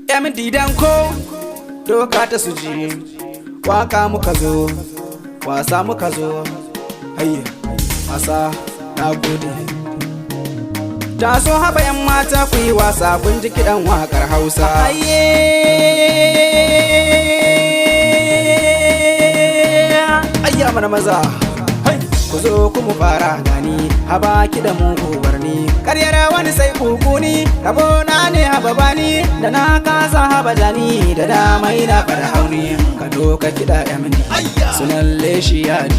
MD danko doka ta suji waka muka zo wasa muka zo hayya wasa na gode ta so haba yan mata ku yi wasa kun ji kidan wakar Hausa hayye ayya mana maza ku zo ku mu fara gani haba kidan mu ku barni karyara wani sai kukuni rabo na ne haba bani da na kasa haba jani da damai na fara hauni ka doka kida MD sunan leshi yadi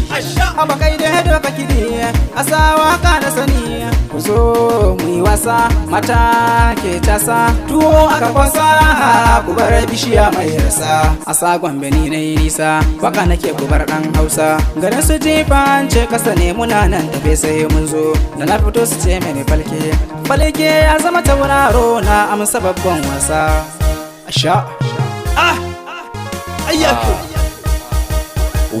haba kai da doka kidi asawa ka da sani ku zo mu yi wasa mata ke tasa tuwo aka kwasa ku bar bishiya mai rasa asa Gombe ni nayi nisa baka nake ku bar dan Hausa garin su jifan ce kasa ne muna nan tafe sai mun zo da na fito su ce mene falke ya zama tauraro na amsa babban wasa asha ayyako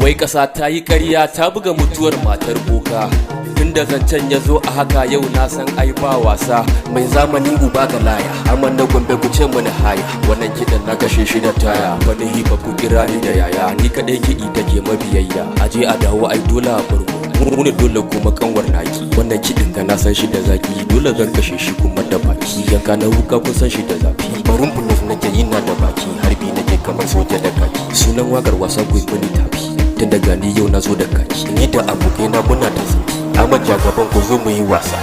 wai kasa ta yi ƙarya ta buga mutuwar matar boka tunda zancen ya zo a haka yau na san ai ba wasa mai zamani uba ga laya amma na Gombe ku ce mana haya wannan kidan na kashe shi da taya wani hipa ku kira ni da yaya ni kadai kiɗi take mabiyayya aje a dawo ai dole a burgo mu ne dole kuma kanwar naki wannan kiɗin ga na san shi da zaki dole zan kashe shi kuma da baki yanka na wuka kun san shi da zafi barin buluf nake yin na da baki harbi nake kamar soja da kaki sunan wakar wasa ku mini tafi tun daga ni yau na zo da kaki ni da abokai na muna da zaki AHMAD jagaban ku zo mu yi wasa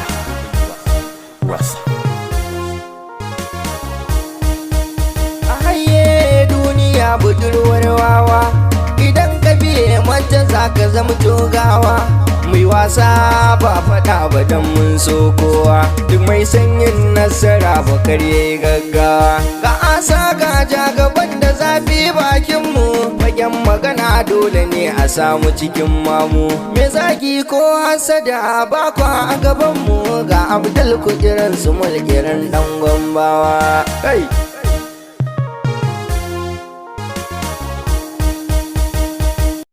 ahaye duniya budurwar wawa idan ka biye mata zaka zama togawa mai wasa ba faɗa ba dan mun so kowa duk mai sanyin nasara ba karye gaggawa ga asa ga jagaban da zafi bakin mu fagen magana dole ne a samu cikin mamu me zagi ko hasada ba kwa a gaban mu ga ABDUL kujeran su mulkiran dan Gombawa kai